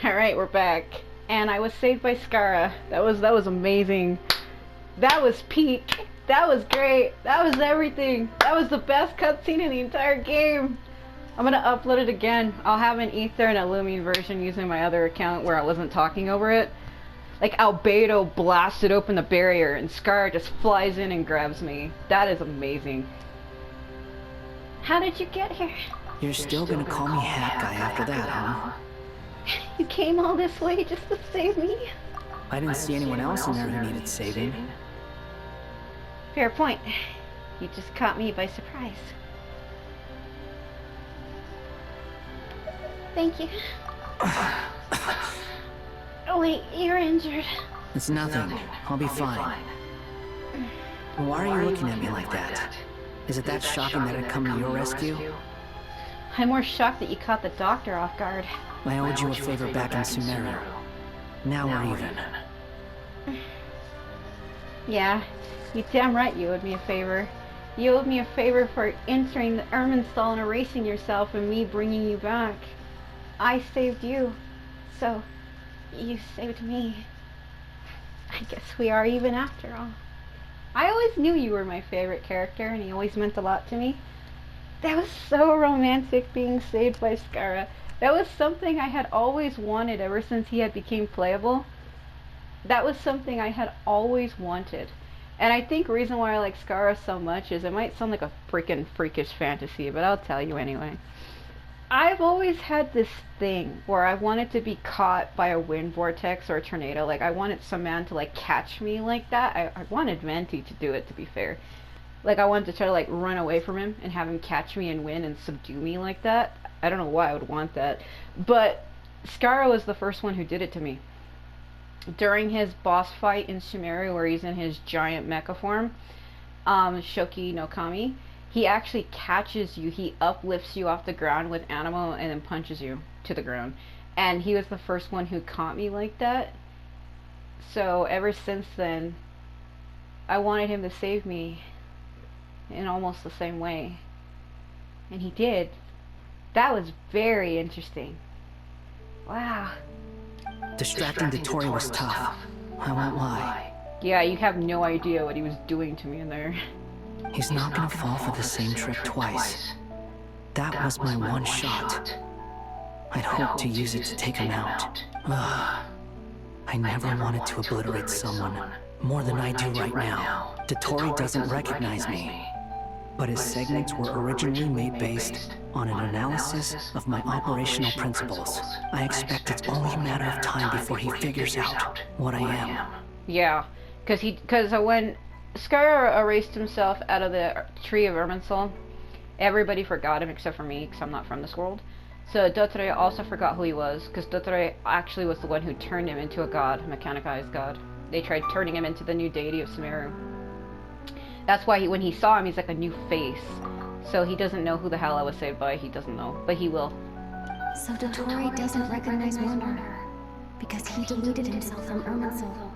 Alright, we're back. And I was saved by Skara. That was amazing. That was peak. That was great. That was everything. That was the best cutscene in the entire game. I'm gonna upload it again. I'll have an Ether and a Lumion version using my other account where I wasn't talking over it. Like, Albedo blasted open the barrier and Skara just flies in and grabs me. That is amazing. How did you get here? You're still gonna call me Hat Guy after that, huh? You came all this way just to save me? I didn't see anyone else in there who needed saving. Fair point. You just caught me by surprise. Thank you. Oh wait, you're injured. It's nothing. I'll be fine. Why are you looking at me like that? Is it that shocking that I'd come to your rescue? I'm more shocked that you caught the doctor off guard. I owed you a favor back in Sumeru. Now we're even. Yeah, you damn right you owed me a favor. You owed me a favor for entering the Irminstall and erasing yourself and me bringing you back. I saved you, so you saved me. I guess we are even after all. I always knew you were my favorite character and you always meant a lot to me. That was so romantic being saved by Skara. That was something I had always wanted ever since he had become playable. That was something I had always wanted. And I think the reason why I like Skara so much is it might sound like a freaking freakish fantasy, but I'll tell you anyway. I've always had this thing where I wanted to be caught by a wind vortex or a tornado. Like, I wanted some man to, like, catch me like that. I wanted Venti to do it, to be fair. Like, I wanted to try to, like, run away from him and have him catch me and win and subdue me like that. I don't know why I would want that. But Skara was the first one who did it to me. During his boss fight in Sumeru, where he's in his giant mecha form, Shoki no Kami, he actually catches you. He uplifts you off the ground with Animo and then punches you to the ground. And he was the first one who caught me like that. So ever since then, I wanted him to save me in almost the same way. And he did. That was very interesting. Wow. Distracting Dottori was tough. I won't lie. Yeah, you have no idea what he was doing to me in there. He's not gonna fall for the same trick twice. That was my one shot. I'd hoped to use it to take him out. Ugh. I never wanted to obliterate someone more than I do right now. Dottori doesn't recognize me, but his segments were originally made based on an analysis of my operational principles. I expect it's only a matter of time before he figures out what I am. Yeah, because when Skara erased himself out of the tree of Irminstall, everybody forgot him except for me, because I'm not from this world. So Dottori also forgot who he was, because Dottori actually was the one who turned him into a god, a mechanicized god. They tried turning him into the new deity of Sumeru. That's why when he saw him, he's like a new face. So he doesn't know who the hell I was saved by. He doesn't know, but he will. So Dottori doesn't recognize Wanderer because he deleted himself from Irminstall.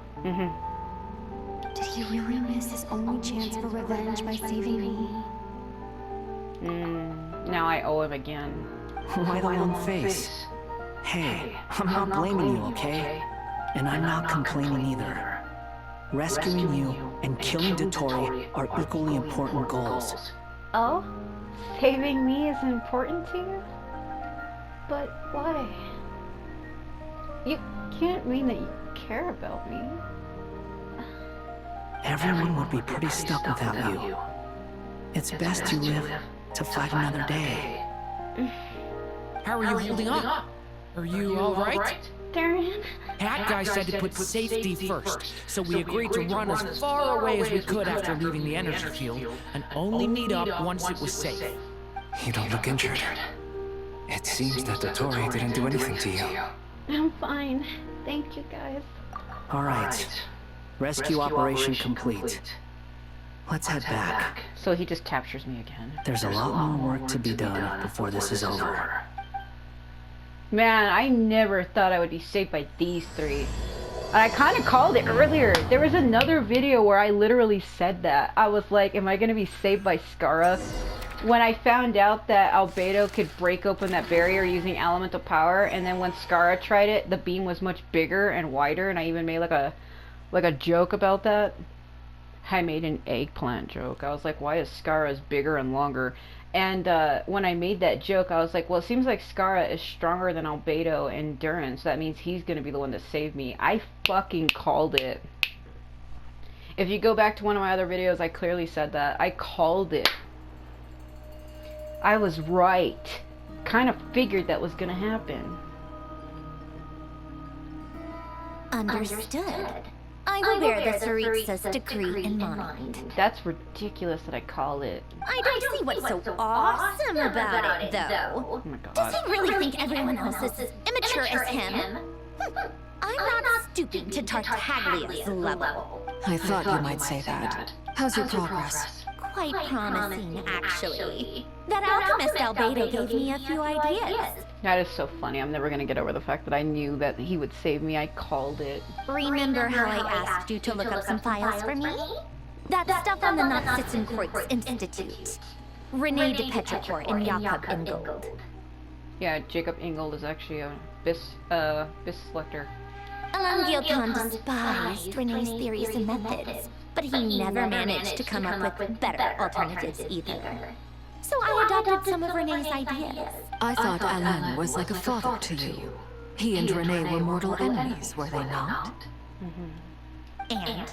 Did he really miss his only chance for revenge by saving me? Now I owe him again. Why the long face? Hey, I'm not blaming you, okay? And I'm not complaining either. Rescuing you and killing Dottori are equally important goals. Oh? Saving me is important to you? But why? You can't mean that you care about me. Everyone would be pretty stuck without you. It's best you live to fight another day. How are you holding up? Are you alright? Darren? Hat Guy said to put safety first, so we agreed to run as far away as we could after leaving the energy field, and only meet up once it was safe. You don't look injured. It seems that Dottori didn't do anything to you. I'm fine. Thank you, guys. Alright. Rescue operation complete. Let's head back. So he just captures me again. There's a lot more work to be done before this is over. Man, I never thought I would be saved by these three. And I kind of called it earlier. There was another video where I literally said that. I was like, am I going to be saved by Skara? when I found out that Albedo could break open that barrier using elemental power, and then when Skara tried it, the beam was much bigger and wider, and I even made like a joke about that. I made an eggplant joke. I was like, why is Skara's bigger and longer? And when I made that joke, I was like, well, it seems like Skara is stronger than Albedo in endurance. So that means he's going to be the one to save me. I fucking called it. If you go back to one of my other videos, I clearly said that. I called it. I was right. Kind of figured that was going to happen. Understood. I will bear the Saritsa's decree in mind. That's ridiculous that I call it. I don't see what's so awesome about it, though. Oh my god. Does he really think everyone else is as immature as him? I'm not stooping to Tartaglia's level. I thought you might say that. How's your progress? Quite promising, actually. That alchemist Albedo gave me a few ideas. That is so funny. I'm never going to get over the fact that I knew that he would save me. I called it. Remember how I asked you to look up some files for me? That stuff on the Nazi-Kreuz Institute. René de Petrichor and Jakob Ingold. Yeah, Jacob Ingold is actually a bis selector. Alain Gilton despised René's theories and methods, but he never managed to come up with better alternatives either. So I adopted some of René's ideas. I thought Alain was like a father to you. He and René were mortal enemies, were they not? And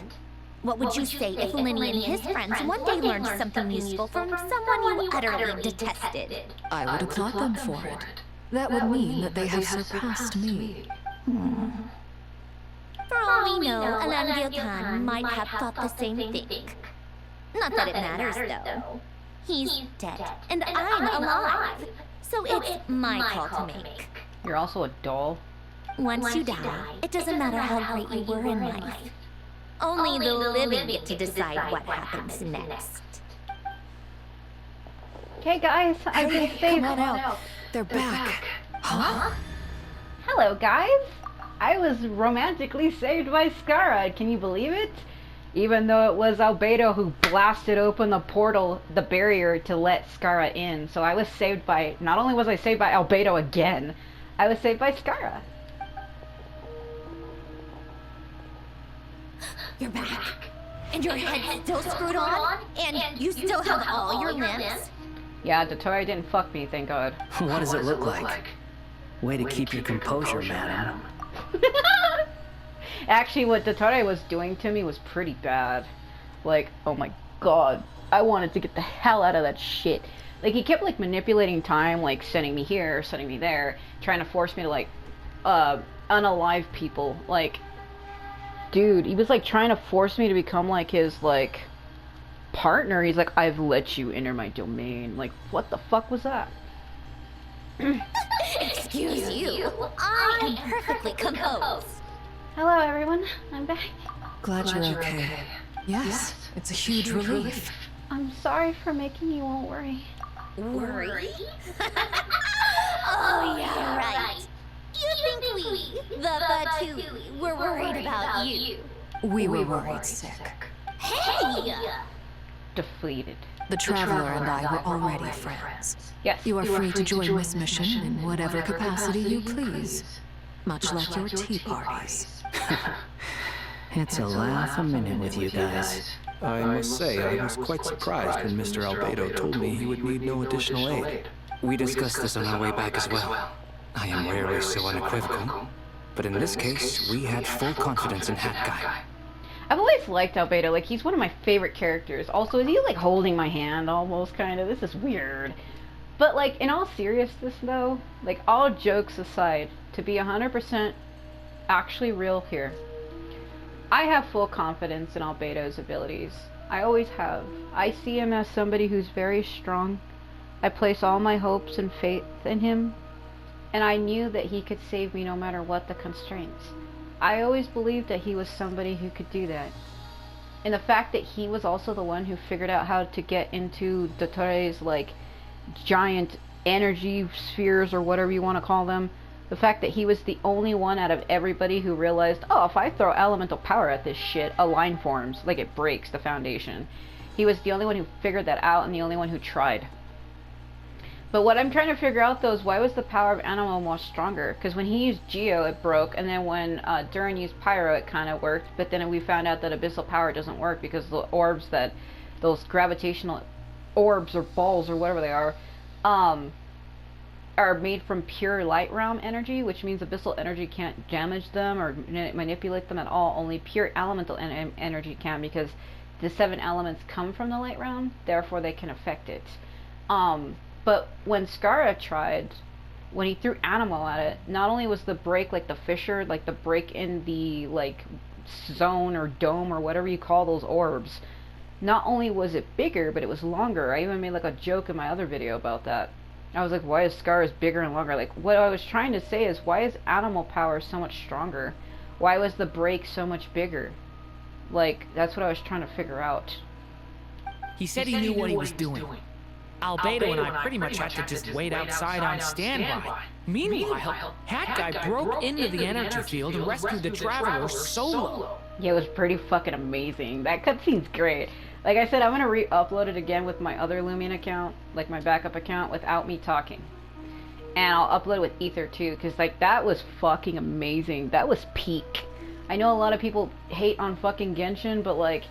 what would you say if Linny and his friends one day learned something useful from someone you utterly detested? I would applaud them for it. That would mean that they have surpassed me. For all we know, Alain Gilton might have thought the same thing. Not that it matters, though. He's dead, and I'm alive. So it's my call to make. You're also a doll. Once you die, it doesn't matter how great you were in life. Only the living get to decide what happens next. Hey guys, I've been saved. Come on out. They're back. Huh? Hello guys. I was romantically saved by Skara. Can you believe it? Even though it was Albedo who blasted open the portal, the barrier, to let Skara in. So I was saved by, not only was I saved by Albedo again, I was saved by Skara. You're back. And your head's still screwed on? And you still have all your limbs? Yeah, Dottore didn't fuck me, thank God. What does it look like? Way to keep your composure, madam. Actually, what Dottore was doing to me was pretty bad. Like, oh my god. I wanted to get the hell out of that shit. Like, he kept, like, manipulating time, like, sending me here, sending me there, trying to force me to, like, unalive people. Like, dude, he was, like, trying to force me to become, like, his, like, partner. He's like, I've let you enter my domain. Like, what the fuck was that? Excuse you. I am perfectly composed. Hello, everyone. I'm back. Glad you're okay. Yes, it's a huge relief. I'm sorry for making you all worry. Worry? Oh, yeah, right. You think we, the Fatui, were worried about you? We were worried sick. Hey! Defeated. The Traveler and I were already friends. Yes. You are free to join this mission in whatever capacity you please. Much like your tea parties. It's a laugh a minute with you guys. I must say, I was quite surprised when Mr. Albedo told me he would need no additional aid. We discussed this on our way back as well. I am rarely so unequivocal, but in this case, we had full confidence in Hat Guy. I've always liked Albedo. Like, he's one of my favorite characters. Also, is he, like, holding my hand almost, kind of? This is weird. But, like, in all seriousness, though, like, all jokes aside, to be 100% actually real here, I have full confidence in Albedo's abilities. I always have. I see him as somebody who's very strong. I place all my hopes and faith in him, and I knew that he could save me no matter what the constraints. I always believed that he was somebody who could do that. And the fact that he was also the one who figured out how to get into Dottore's, like, giant energy spheres, or whatever you want to call them, the fact that he was the only one out of everybody who realized, oh, if I throw elemental power at this shit, a line forms, like it breaks the foundation. He was the only one who figured that out, and the only one who tried. But what I'm trying to figure out, though, is why was the power of Anemo more stronger? Because when he used Geo, it broke, and then when Durin used Pyro, it kind of worked. But then we found out that Abyssal Power doesn't work because the orbs that... those gravitational orbs or balls or whatever they are made from pure light realm energy, which means Abyssal energy can't damage them or manipulate them at all. Only pure elemental energy can, because the 7 elements come from the light realm, therefore they can affect it. But when Skara tried, when he threw Anemo at it, not only was the break like the fissure, like the break in the like zone or dome or whatever you call those orbs, not only was it bigger, but it was longer. I even made like a joke in my other video about that. I was like, why is Skara's bigger and longer? Like, what I was trying to say is, why is Anemo power so much stronger? Why was the break so much bigger? Like, that's what I was trying to figure out. He said he knew what he was doing. Albedo and I pretty much had to just wait outside on standby. Meanwhile, Hat Guy broke into the energy field and rescued the Traveler solo. Yeah, it was pretty fucking amazing. That cutscene's great. Like I said, I'm gonna re-upload it again with my other Lumion account, like my backup account, without me talking. And I'll upload it with Ether too, because like that was fucking amazing. That was peak. I know a lot of people hate on fucking Genshin, but like,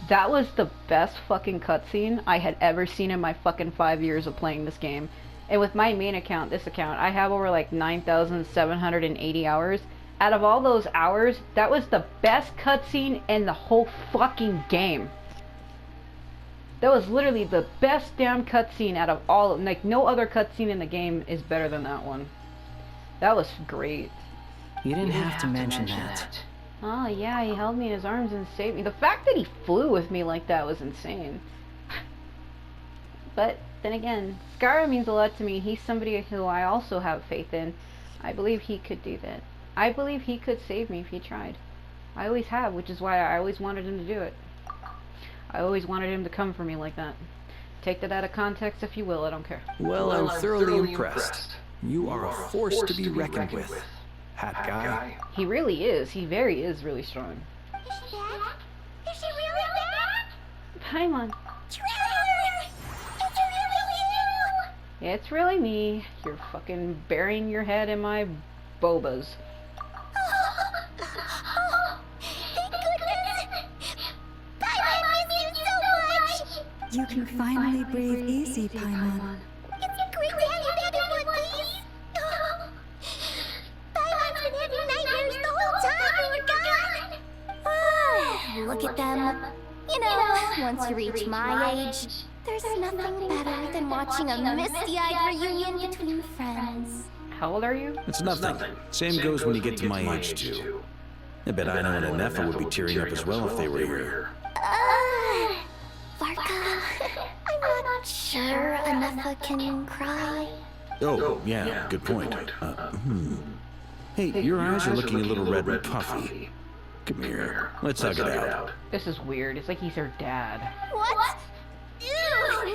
that was the best fucking cutscene I had ever seen in my fucking 5 years of playing this game. And with my main account, this account, I have over like 9,780 hours. Out of all those hours, that was the best cutscene in the whole fucking game. That was literally the best damn cutscene out of all of them. Like, no other cutscene in the game is better than that one. That was great. You didn't have to mention that. Oh yeah, he held me in his arms and saved me. The fact that he flew with me like that was insane. But then again, Skara means a lot to me. He's somebody who I also have faith in. I believe he could do that. I believe he could save me if he tried. I always have, which is why I always wanted him to do it. I always wanted him to come for me like that. Take that out of context if you will, I don't care. Well, I'm thoroughly impressed. You are a force to be reckoned with, Hat Guy. He really is. He is really strong. Is she dead? Is she really dead? Paimon. Trevor! It's really you! It's really me. You're fucking burying your head in my bobas. Oh, thank goodness! Paimon, I miss you so much! You can finally breathe easy, Paimon. It's great to have you back in one piece! Oh. Paimon's been having nightmares the whole time you were gone! Look at them. You know, once you reach my age, there's nothing better than watching a misty-eyed reunion between friends. How old are you? It's nothing. Same goes when you get to my age, too. I bet Aino and Anefa would be tearing up as well if they were here. Varka, I'm not sure Anefa can cry. Oh, yeah, good point. Hey, your eyes are looking a little red and puffy. Come here, let's hug it out. This is weird. It's like he's her dad. What? Ew,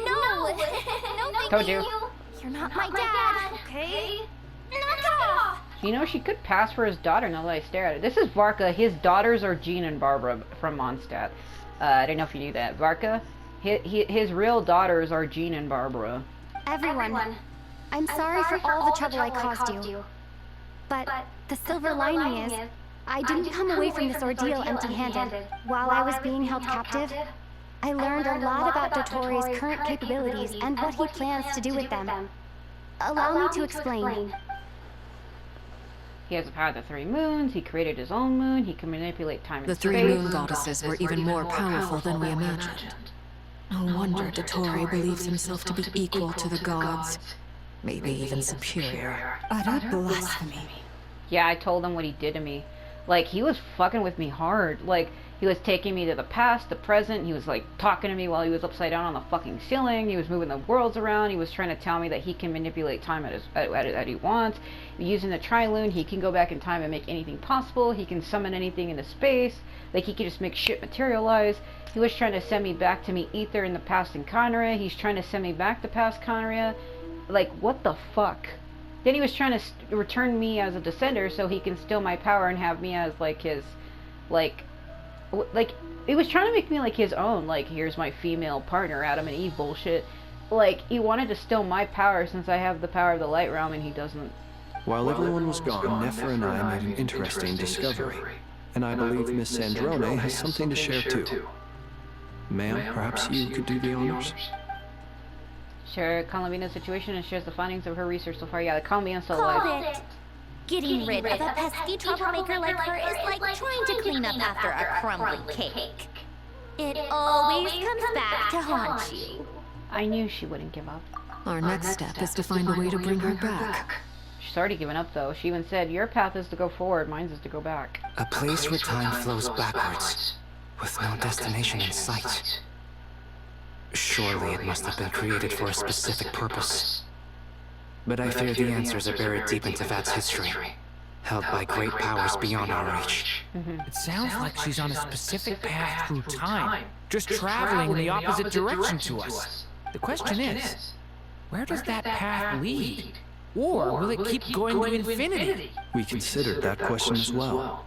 no! No, thank Told you. you. You're not my dad, okay? Knock it off! You know, she could pass for his daughter now that I stare at it. This is Varka. His daughters are Jean and Barbara from Mondstadt. I don't know if you knew that. Varka, his real daughters are Jean and Barbara. Everyone, I'm sorry for all the trouble I caused you. But the silver lining is, I didn't come away from this ordeal empty-handed. While I was being held captive, I learned a lot about Dotori's current capabilities and what he plans to do with them. Allow me to explain. He has the power of the 3 moons, he created his own moon, he can manipulate time and The space. 3 moon goddesses were even more powerful than we imagined. No wonder Dotori believes himself to be equal to the gods. Maybe even superior. Utter blasphemy. Yeah, I told him what he did to me. Like, he was fucking with me hard. Like, he was taking me to the past, the present. He was, like, talking to me while he was upside down on the fucking ceiling. He was moving the worlds around. He was trying to tell me that he can manipulate time at he wants. Using the Trilune, he can go back in time and make anything possible. He can summon anything into space. Like, he can just make shit materialize. He was trying to send me back to meet Ether in the past in Conria. He's trying to send me back to past Conria. Like, what the fuck? Then he was trying to return me as a descender so he can steal my power and have me as, like, his, like, it was trying to make me, like, his own, like, here's my female partner, Adam and Eve bullshit. Like, he wanted to steal my power since I have the power of the light realm and he doesn't. While everyone was gone, Nefer and I made an interesting discovery. And I believe Miss Sandrone has something to share too. Ma'am, perhaps you could do the honors? Share Columbina's situation and shares the findings of her research so far. Yeah, the Columbia's still alive. Called it. Getting rid of a pesky troublemaker like her is like trying to clean up after a crumbly cake. It always comes back to haunt you. I knew she wouldn't give up. Our next step is to find a way to bring her back. She's already given up, though. She even said, your path is to go forward, mine is to go back. A place where time flows backwards, with no destination in sight. Surely it must have been created for a specific purpose. But I fear the answers are buried deep in Tevat's history, held by great powers beyond our reach. It sounds like she's on a specific path through time, just traveling in the opposite direction to us. The question is, where does that path lead? Or will it keep going to infinity? We considered that question as well.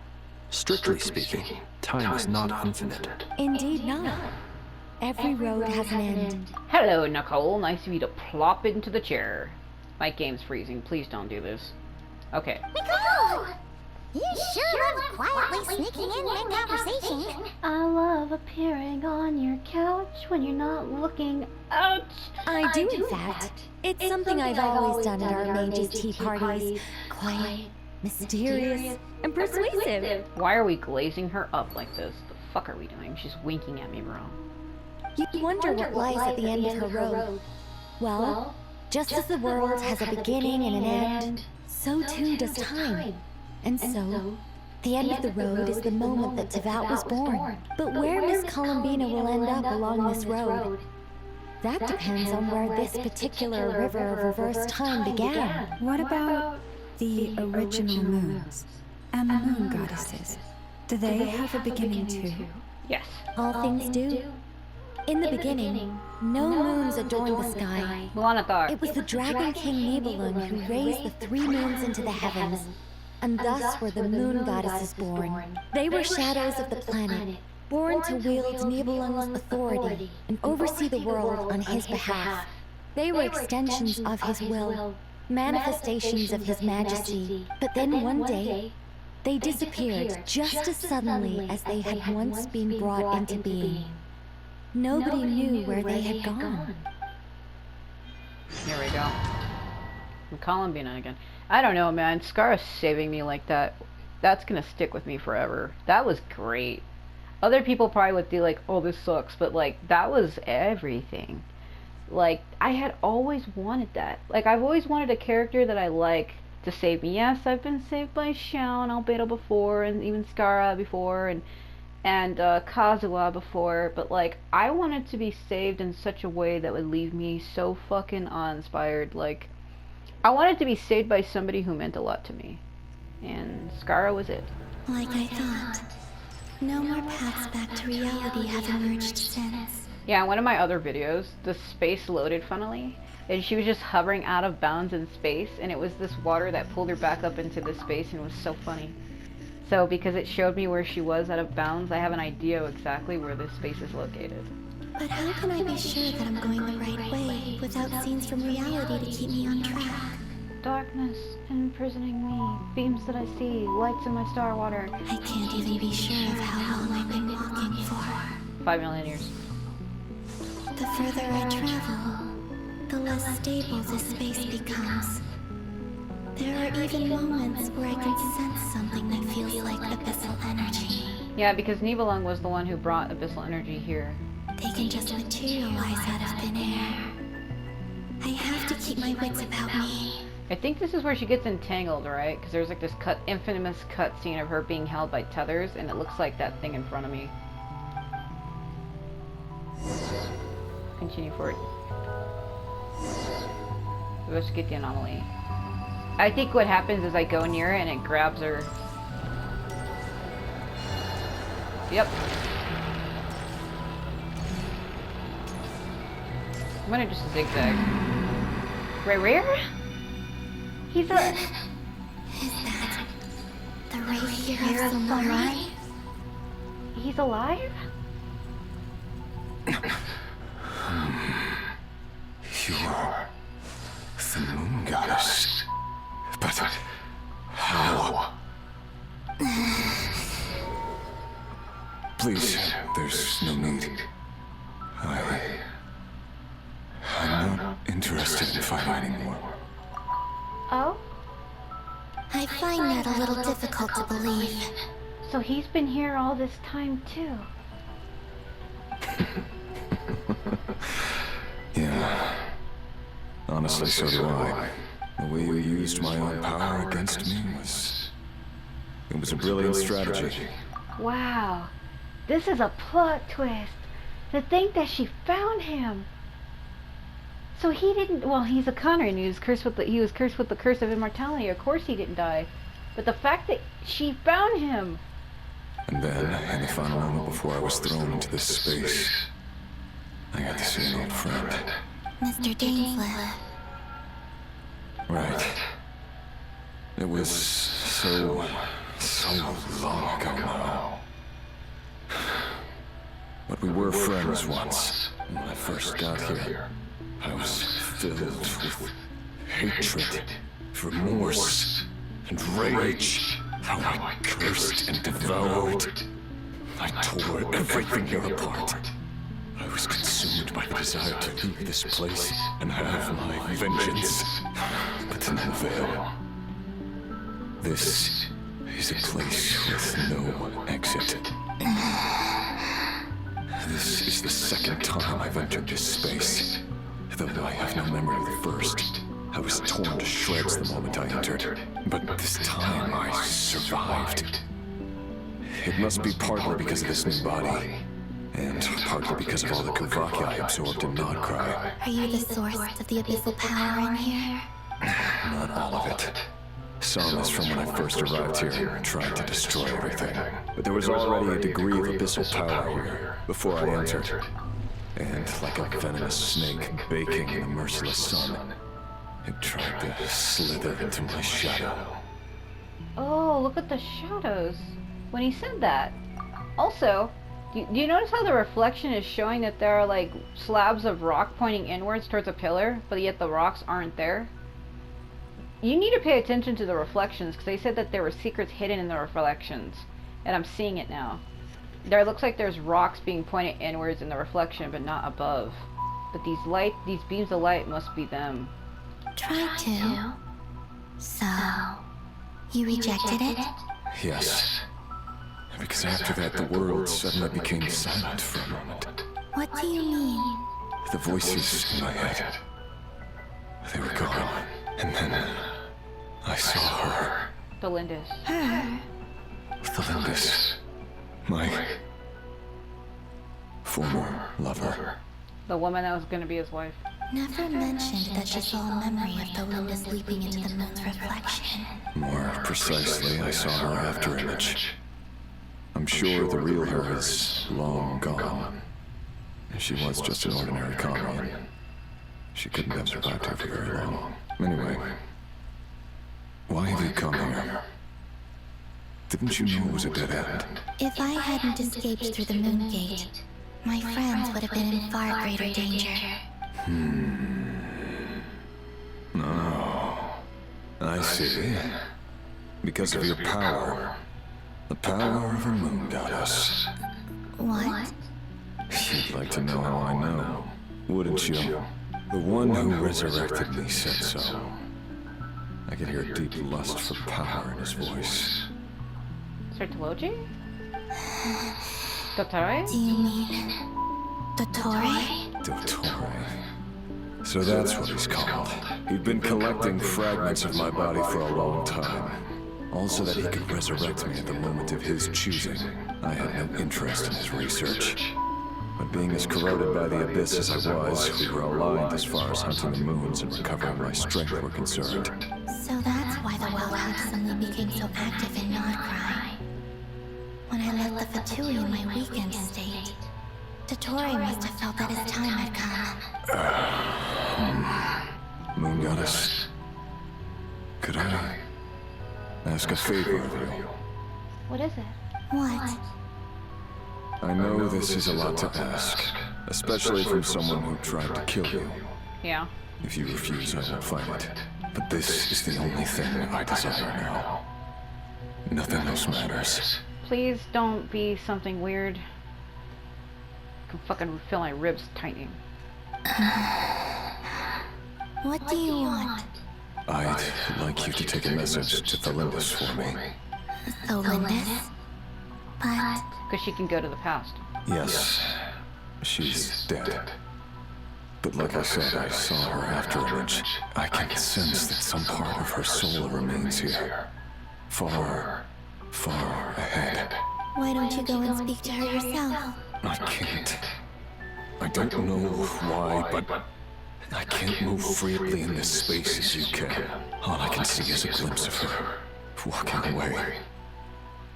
Strictly speaking, time is not infinite. Indeed not. Every road has an end. Hello, Nicole. Nice of you to plop into the chair. My game's freezing. Please don't do this. Okay. Nicole! You sure love quietly sneaking in mid-conversation. I love appearing on your couch when you're not looking out. I do, in fact. It's something I've always done at our mages' tea parties. Quiet, mysterious, and persuasive. Why are we glazing her up like this? The fuck are we doing? She's winking at me, bro. You wonder what lies at the end of her road. Well, just as the world has a beginning and an end, so too does time. And so, the end of the road is the moment that Tevat was born. But where Miss Columbina will end up along this road, that depends on where this particular river of reverse time began. What about the original moons and the moon goddesses? Do they have a beginning too? Yes. All things do. In the beginning, no moons adorned the sky. Milanathar. It was the Dragon King Nibelung who raised the 3 moons into the heavens, and thus were the moon goddesses born. They were shadows of the planet, born to wield Nibelung's authority and oversee the world on his behalf. They were extensions of his will, manifestations of his majesty. But then one day, they disappeared just as suddenly as they had once been brought into being. Nobody knew where they had gone. Here we go. I'm Columbina again. I don't know, man. Scar saving me like that, that's gonna stick with me forever. That was great. Other people probably would be like, oh, this sucks, but like, that was everything. Like, I had always wanted that. Like, I've always wanted a character that I like to save me. Yes, I've been saved by Xiao and Albedo before, and even Skara before, and Kazuha before, but like, I wanted to be saved in such a way that would leave me so fucking awe-inspired. Like, I wanted to be saved by somebody who meant a lot to me, and Skara was it. Like I thought, no more paths back to reality have emerged since. Yeah, in one of my other videos, the space loaded funnily, and she was just hovering out of bounds in space, and it was this water that pulled her back up into the space, and it was so funny. So, because it showed me where she was out of bounds, I have an idea exactly where this space is located. But how can I be sure that I'm going the right way without scenes from reality to keep me on track? Darkness imprisoning me, beams that I see, lights in my star water. I can't even be sure of how long I've been walking for. 5 million years. The further I travel, the less stable this space becomes. There are even moments where I can sense something that feels like abyssal energy. Yeah, because Nibelung was the one who brought abyssal energy here. They can just materialize out of thin air. I have to keep my wits about me. I think this is where she gets entangled, right? Because there's like this infamous cutscene of her being held by tethers, and it looks like that thing in front of me. Continue forward. Investigate the anomaly. I think what happens is I go near it and it grabs her. Yep. I'm gonna just zigzag. Rerir? He's a... Is that the Rerir Tholindis? He's alive? You're the moon goddess. But how? Please, there's no need. I'm not interested in fighting anymore. Oh? I find that a little difficult to believe. So he's been here all this time, too. Yeah. Honestly, so do I. The way you used my own power against me It was a brilliant strategy. Wow. This is a plot twist. To think that she found him. So he didn't, well, he's a Connor and he was cursed with the curse of immortality. Of course he didn't die. But the fact that she found him. And then, in the final moment before I was thrown into this space, I got to see an old friend. Mr. Dainsleigh. Right. It was so long ago now. But we were friends once. When I first got here, I was filled with hatred, remorse, and rage. How I cursed and devoured. I tore everything here apart. I was consumed by the desire to leave this place and have my vengeance. But to no avail. This is a place with no exit. This is the second time I've entered this space. Though I have no memory of the first. I was torn to shreds the moment I entered. But this time I survived. It must be partly because of this new body. And partly because of all the Kavaki I absorbed in Nodcry. Are you the source of the abyssal power in here? Not all of it. Some is from when I first arrived here and tried to destroy everything. But there was already a degree of abyssal power here before I entered. And like a venomous snake baking in the merciless sun, it tried to slither into my shadow. Oh, look at the shadows. When he said that. Also, do you notice how the reflection is showing that there are like slabs of rock pointing inwards towards a pillar, but yet the rocks aren't there? You need to pay attention to the reflections, because they said that there were secrets hidden in the reflections. And I'm seeing it now. There looks like there's rocks being pointed inwards in the reflection, but not above. But these beams of light must be them. Tried to. So, you rejected it? Yes. Because after that, the world suddenly became silent for a moment. What do you mean? The voices in my head, they were gone. And then, I saw her. Tholindis. Tholindis. My former lover. The woman that was going to be his wife. Never mentioned that she saw a memory of Tholindis leaping into the moon's reflection. More precisely, I saw her after image. I'm sure the real her is long gone. She was just an ordinary Conrian. She couldn't have survived here for very long. Anyway, why have you come here? Didn't you know it was a dead end? If I hadn't escaped through the moon gate, my friends would have been in far greater danger. No. I see. Because of your power. The power of a moon goddess. What? You'd like to know how I know, wouldn't you? The one who resurrected me said so. I could hear deep lust for power in his voice. Sertology? Dotare? Do you mean Dottore? Dottore. So that's what he's called. He'd been collecting fragments of my body for a long time. Also that he could resurrect me at the moment of his choosing. I had no interest in his research. But being as corroded by the abyss as I was, we were aligned as far as hunting the moons and recovering my strength were concerned. So that's why the Wild Hunt suddenly became so active in Nodcry. When I left the Fatui in my weakened state, Dottore must have felt that his time had come. Moon Goddess, could I ask a favor of you? What is it? What? I know this is a lot to ask, especially from someone who tried to kill you. Yeah. If you refuse, I won't fight it. But this is the only thing I desire now. Nothing else matters. Please don't be something weird. I can fucking feel my ribs tightening. What do you want? I'd like you to take a message to Tholindis for me. Tholindis? But... Because she can go to the past. Yes, she's dead. But like I said, I saw her after-image. I can sense that some part of her soul remains here. Far, far ahead. Why don't you go and speak to her yourself? I can't. I don't know why, but I can't move freely in this space as you can. All I can see is a glimpse of her, walking away.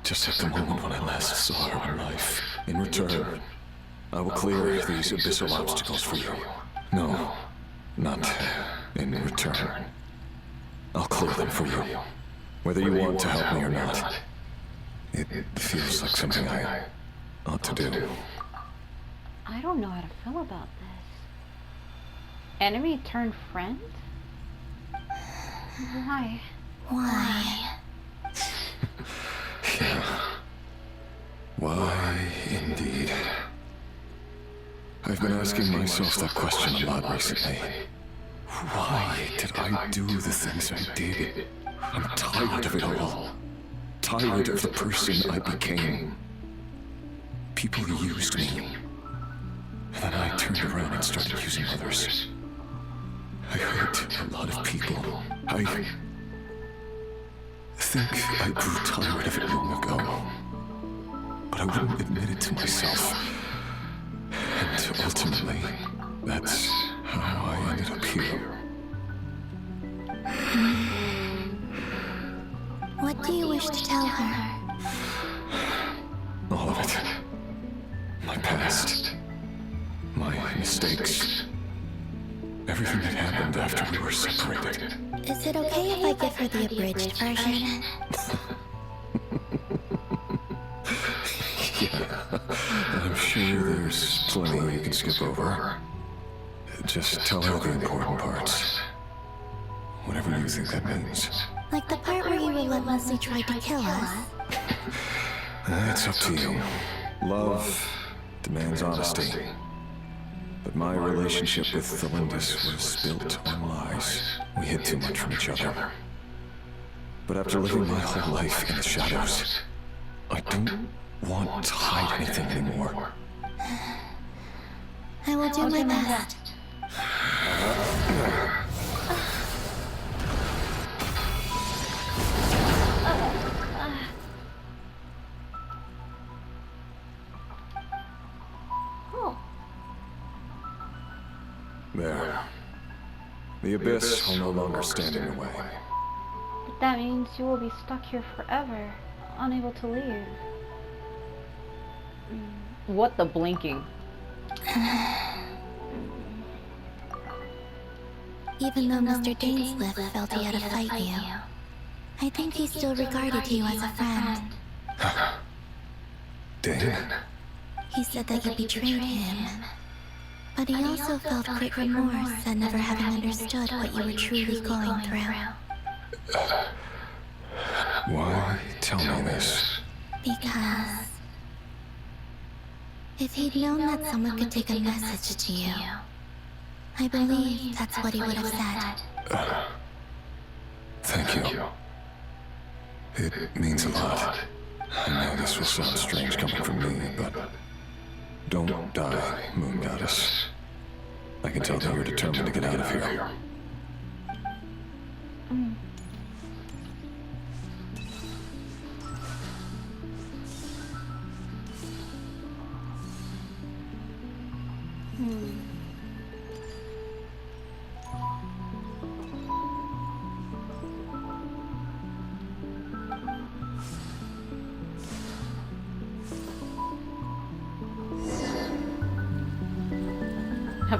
Just at the moment when I last saw her alive. In return, I will clear these abyssal obstacles for you. No, not in return. I'll clear them for you, whether you want to help me or not. It feels like something I ought to do. I don't know how to feel about this. Enemy turned friend? Why? Why? Yeah. Why, indeed. I've been asking myself that question a lot recently. Why did I do the things I did? I'm tired of it all. Tired of the person I became. People used me. And then I turned around and started using others. I hurt a lot of people. I think I grew tired of it long ago. But I wouldn't admit it to myself. And ultimately, that's how I ended up here. What do you wish to tell her? All of it. My past. My mistakes. Everything that happened after we were separated. Is it okay if I give her the abridged version? Yeah, I'm sure there's plenty you can skip over. Just tell her the important parts. Whatever you think that means. Like the part where you relentlessly tried to kill us? It's up to you. Love demands honesty. But my relationship with Tholindis was built on lies. We hid too much from each other. But after living my whole life in the shadows, I don't want to hide anything anymore. I will do my best. There. The abyss will no longer stand in your way. But that means you will be stuck here forever, unable to leave. What the blinking? Even though Mr. Dainsleif felt he had to fight you, I think he still regarded you as a friend. Dane? He said that you betrayed him. But he also felt great remorse at never having understood what you were truly going through. Why tell me this? Because... if he'd known that someone could take a message to you, I believe that's what he would have said. Thank you. It means a lot. I know this will sound strange coming from me, but... don't die, Moon Goddess. I can tell that you're determined to get out of here.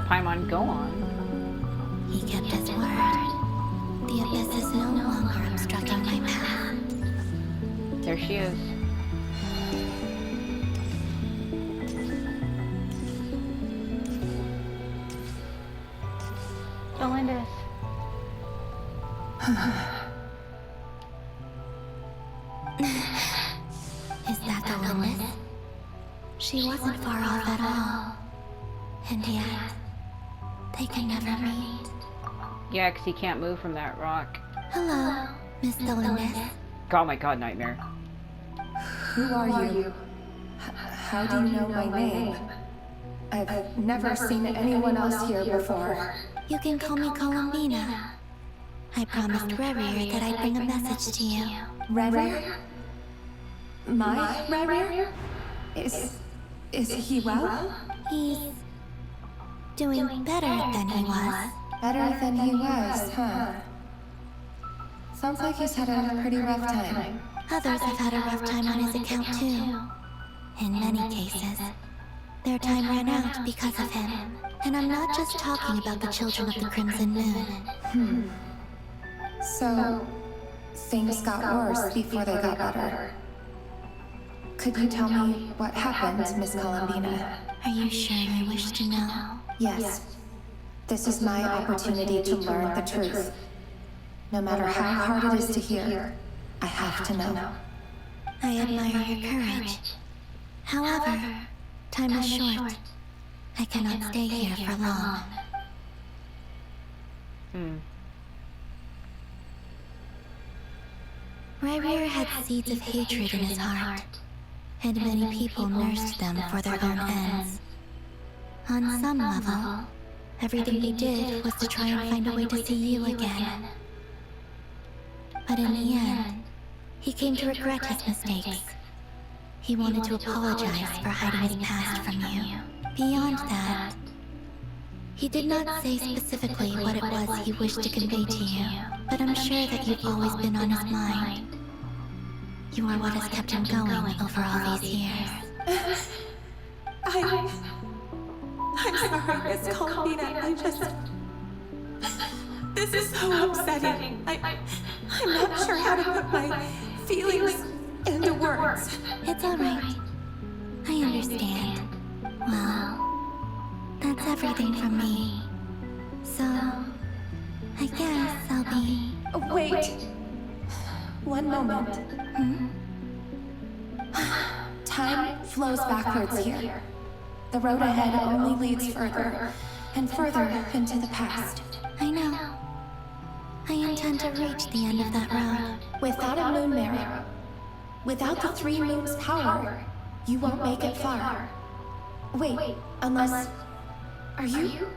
Paimon, go on. He kept his word. The abyss is no longer obstructing my path. There she is. Tholindis. She wasn't far off at all. And yet, they can never meet. Yeah, 'cause he can't move from that rock. Hello, Miss Tholindis. Oh my god, Nightmare. Who are you? How do you know my name? I've never seen anyone else here before. You can call me Columbina. I promised Rerir that I'd bring a message to you. Rerir? My Rerir? Is he well? He's doing better than he was. Better than he was, huh? Sounds like he's had a pretty rough time. Others have had a rough time on his account too. In many cases, their time ran out because of him. And I'm not just talking about the children of the Crimson Moon. So, things got worse before they got better. Could you tell me what happened, Miss Columbina? Are you sure you wish to know? Yes. This is my opportunity to learn the truth. No matter how hard it is to hear, I have to know. I admire your courage. However, time is short. I cannot stay here for long. Rerir had seeds of hatred in his heart, and many people nursed them for their own ends. On some level, everything he did was to try and find a way to see you again. But in the end, he came to regret his mistakes. He wanted to apologize for hiding his past from you. Beyond that, he did not say specifically what it was he wished to convey to you, but I'm sure that you've always been on his mind. You are what has kept him going over all these years. I'm sorry, Miss Columbina. This is so upsetting. I'm not sure how to put my feelings into words. It's alright. I understand. Well, that's everything from me. So, I guess I'll be... Wait. One moment. Time flows backwards here. The road ahead only leads further and further into the past. I know. I intend to reach the end of that road. Without a moon marrow, without the 3 moons' power, you won't make it far. Wait, unless... Are you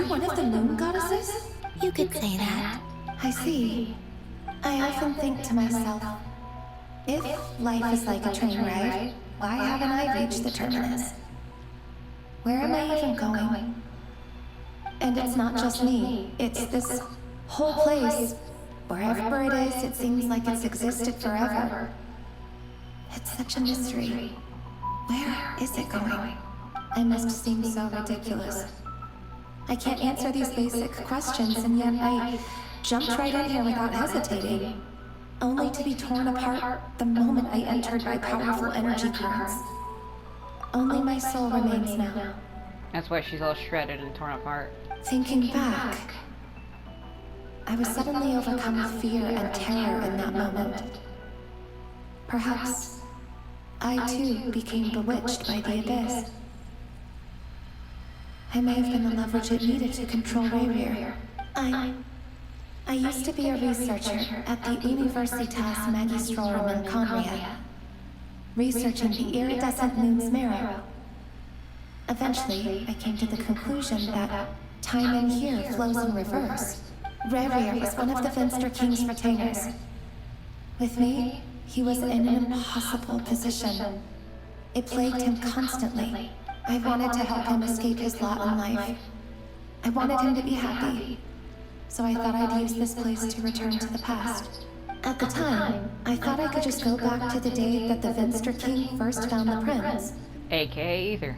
one of the moon goddesses? You could say that. I see. I often think to myself, if life is like a train ride, why haven't I reached the terminus? Where am I even going? And it's not just me, it's this whole place. Wherever it is, it seems like it's existed forever. It's such a mystery. Where is it going? I must seem so ridiculous. I can't answer these basic questions, and yet I jumped right in here without hesitating, only to be torn apart the moment I entered by powerful energy currents. Only my soul remains now. That's why she's all shredded and torn apart. Thinking back, I was suddenly overcome with fear and terror in that moment. Perhaps I too became bewitched by the abyss. I may have been the leverage it needed to control Rerir. I used to be a researcher at the Universitas Magistrorum in Conria, researching the iridescent moon's marrow. Eventually, I came to the conclusion that time in here flows in reverse. Rerir was one of the Finster King's retainers. With me, he was in an impossible position. It plagued him constantly. I wanted to help him escape his lot in life. I wanted him to be happy. So I thought I'd use this place to return to the past. At the time, I thought I could just go back to the day that the Finster King first found the prince. AKA Ether.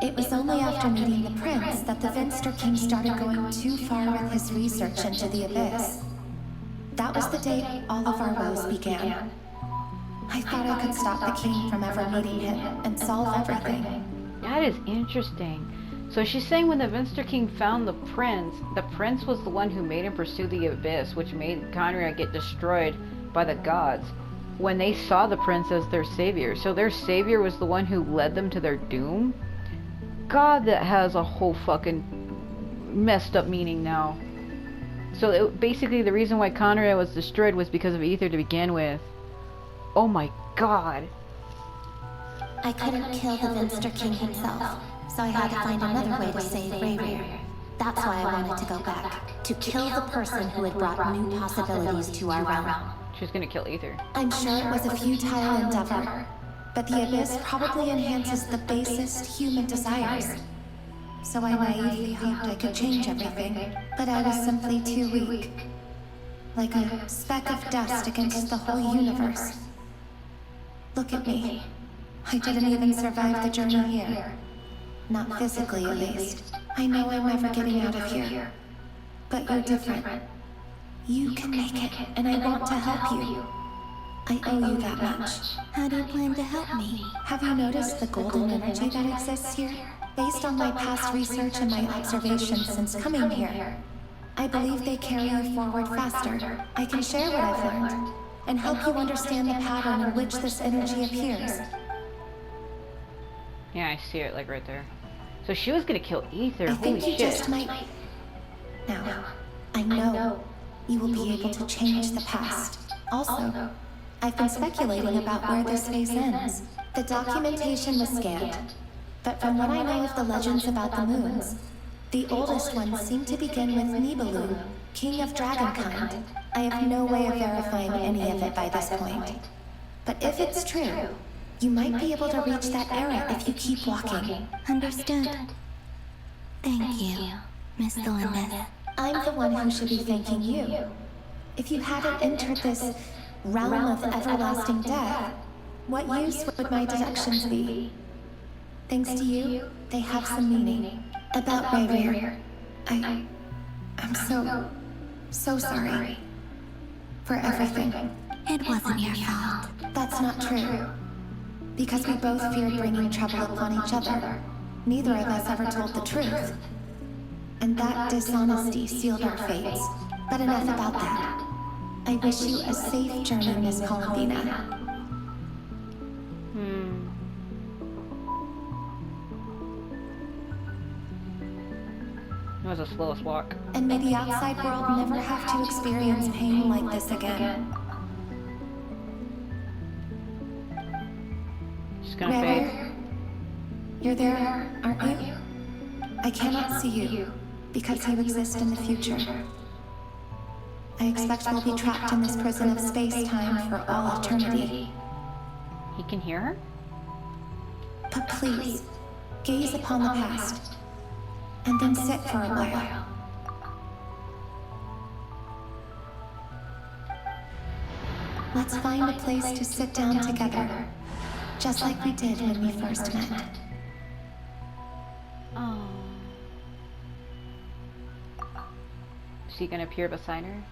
It was only after meeting the prince that the Finster King started going too far with his research into the abyss. That was the day all of our woes began. I thought I could stop the king from ever meeting him and solve everything. That is interesting. So she's saying when the Finster King found the prince was the one who made him pursue the abyss, which made Conria get destroyed by the gods. when they saw the prince as their savior. So their savior was the one who led them to their doom? God, that has a whole fucking messed up meaning now. So basically the reason why Conrad was destroyed was because of Aether to begin with. Oh my god. I couldn't kill the Vinster King himself, so I had to find another way to save Rerir. That's why I wanted to go back, to kill the person who had brought new possibilities to our realm. She was gonna kill Aether. I'm sure it was a futile endeavor, but the Abyss probably enhances the basest human desires. So I naively hoped I could change everything, but I was simply too weak. Like a speck of dust against the whole universe. Look at me. I didn't even survive the journey here. Not physically, at least. I know I'm never getting out of here. But you're different. You can make it, and I want to help you. I owe you that much. How do you plan to help me? Have you noticed the golden energy that exists here? Based on my past research and my observations since coming here, I believe they carry you forward faster. I can share what I've learned, and help you understand the pattern in which this energy appears. Yeah, I see it, like, right there. So she was gonna kill Aether, I holy think you shit. just might... Now, I know you will be able to change the past. Also, I've been speculating about where this phase ends. The documentation was scanned, but from what I know of the legends about the moons, the oldest ones seem to begin with Nibelung, king of dragonkind. I have no way of verifying any of it by this point. But if it's true, you might be able to reach that era if you keep walking. Understood. Thank you, Miss Tholindis. I'm the one who should be thanking you. If you hadn't entered this realm of everlasting death, what use would my deductions be? Thanks to you, they have some meaning. About Rerir, I'm so sorry. For everything. It wasn't your fault. That's not true. Because we both feared bringing trouble upon each other. Neither of us ever told the truth. And that dishonesty sealed our fates. But enough about that. I wish you a safe journey, Miss Columbina. It was the slowest walk. And may the outside world never have to experience pain like this again. She's gonna fade. You're there, aren't you? I cannot see you, because you exist in the future. I expect we'll be trapped in this prison of space-time for all eternity. He can hear her? But please, gaze upon the past, and then sit for a while. Let's find a place to sit down together, just like we did when we first met. Oh. Is he gonna appear beside her?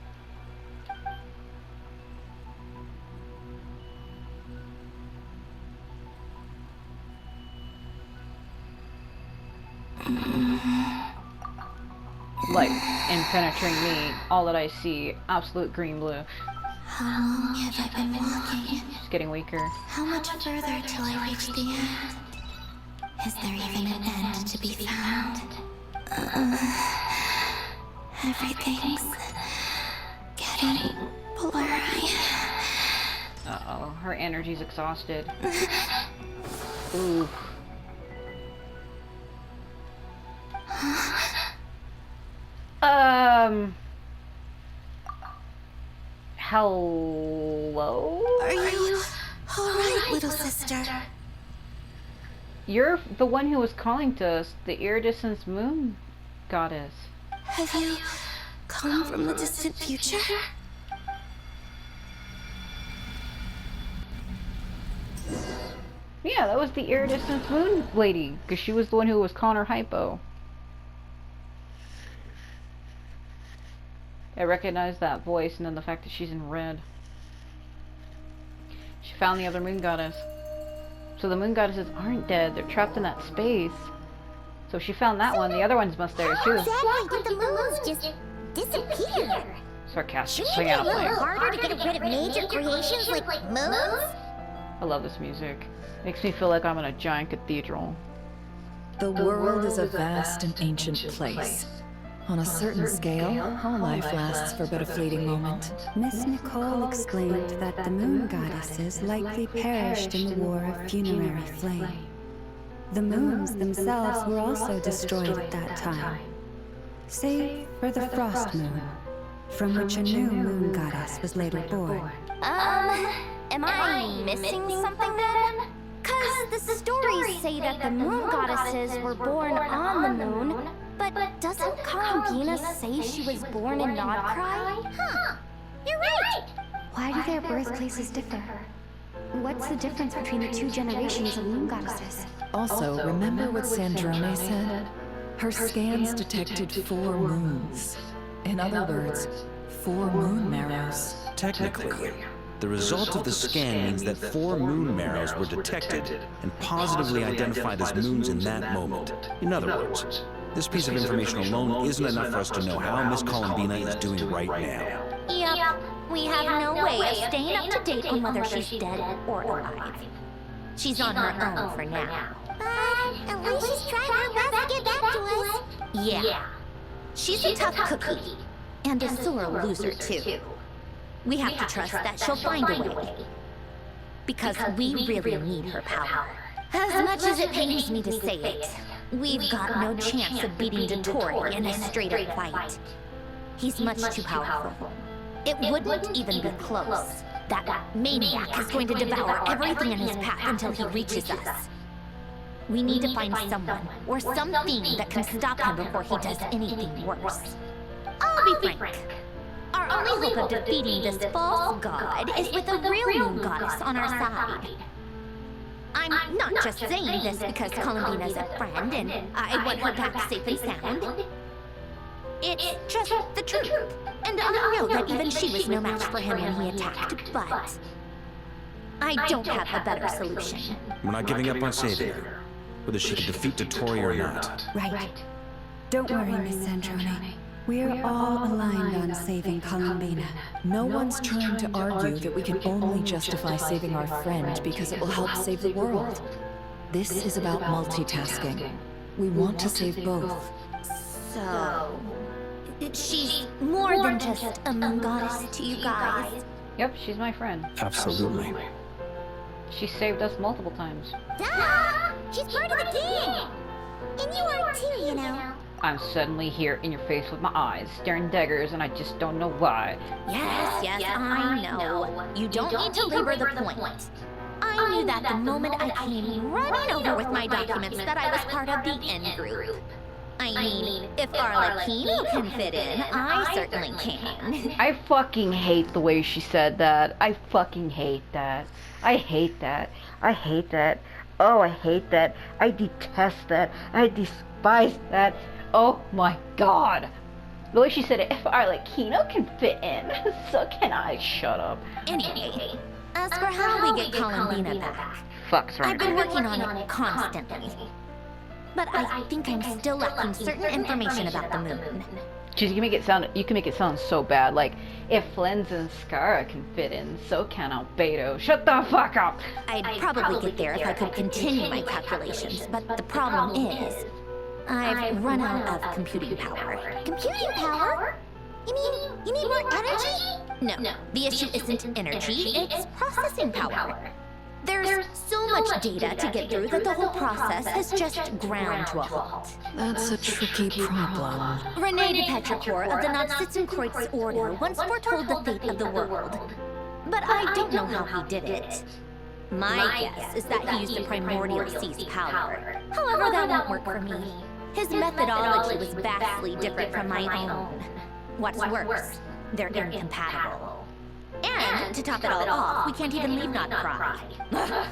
Like, in penetrating me, all that I see, absolute green blue. How long have I been walking? It's getting weaker. How much further till I reach the end? Is there even an end to be found? Everything's getting blurry. Uh-oh, her energy's exhausted. Ooh. Hello? Are you alright, little sister? You're the one who was calling to us, the iridescent moon goddess. Have you come from the distant future? Yeah, that was the iridescent moon lady, because she was the one who was calling her hypo. I recognize that voice, and then the fact that she's in red. She found the other moon goddess. So the moon goddesses aren't dead, they're trapped in that space. So she found that one, the other ones must there too. Exactly, did the moons just disappear? Sarcastic. Shouldn't it be a little playing. harder to get rid of major creations like moons? I love this music. Makes me feel like I'm in a giant cathedral. The world is a vast and ancient place. On a certain scale, all life lasts for but a fleeting moment. Miss Nicole explained that the moon goddesses likely perished in the war of funerary flame. The moons themselves were also destroyed at that time, save for the frost moon, from which a new moon goddess was later born. Am I missing something then? 'Cause the stories say that the moon goddesses were born on the moon, but doesn't Columbina say she was born in Nodcry? Huh, you're right! Why do their birthplaces differ? What's the difference between the two generations of moon goddesses? Also, remember what Sandrone said? Her scans detected 4 moons. In other words, 4 moon marrows. Technically, the result of the scan means that 4 moon marrows were detected and positively identified as moons in that moment. In other words, this piece of information alone isn't enough for us to know how Miss Columbina is doing right now. Yep, we have no way of staying up to date on whether she's dead or alive. She's on her own for now. But at least she's trying her best to get back to us. Yeah. She's a tough cookie. And a sore loser, too. We have to trust that she'll find a way. Because we really need her power. As much as it pains me to say it, we've got no chance of beating Dottore in a straight-up fight. He's much too powerful. It wouldn't even be close. That maniac is going to devour everything in his path until he reaches us. We need to find someone, or something that can stop him before he does anything worse. I'll be frank. Our only hope of defeating this false god is with a real moon goddess on our side. I'm not just saying this because Columbina's a friend and I want her back safe and sound. It's just the truth. And I know that even she was no match for him when he attacked, but I don't have a better solution. We're not giving up on saving her, whether she can defeat Dottore or not. Right. Don't worry, Miss Sandrone. We're all aligned on saving Columbina. No one's trying to argue that we can only justify saving our friend because it will help save the world. This is about multitasking. We want to save both. So, she's more than just a moon goddess to you guys. Yep, she's my friend. Absolutely. She saved us multiple times. Duh! She's part of the gang! And you are too, you know. I'm suddenly here in your face with my eyes, staring daggers, and I just don't know why. Yes, I know. You don't need to labor the point. I knew that the moment I came running over with my documents that I was part of the in-group. I mean, if Arlecchino can fit in, I certainly can. I fucking hate the way she said that. I fucking hate that. I hate that. I hate that. Oh, I hate that. I detest that. I despise that. Oh my god. The way she said it, if Arlecchino can fit in, so can I. Shut up. Anyway, as for how we get Columbina back, Fuck's right. I've been working on it constantly. But I think I'm still lacking certain information about the moon. You can make it sound so bad. Like, if Flens and Skara can fit in, so can Albedo. Shut the fuck up! I'd probably get there if I could continue my calculations, but the problem is, I've run out of computing power. Computing power? You mean more energy? No, the issue isn't energy, it's processing power. There's so much data to get through that the whole process has just ground to a halt. That's a tricky problem. René de Petrichor of the Nazistenkreuz Order once foretold the fate of the world. But I don't know how he did it. My guess is that he used the primordial sea's power. However, that won't work for me. His methodology was vastly different from my own. What's worse, they're incompatible. And to top it all off, we can't even leave Nodcry.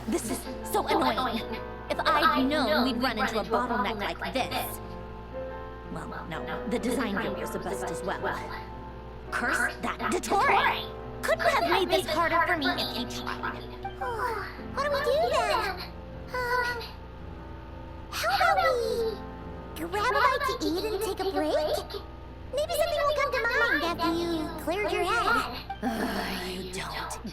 This is so annoying. If I'd known we'd run into a bottleneck like this. Well, no, the design failures a bust as well. Curse that Dottore! Couldn't have made this harder for me if he tried. What do we do then? How about we grab a bite to eat and take a break? Maybe something will come to mind after you cleared your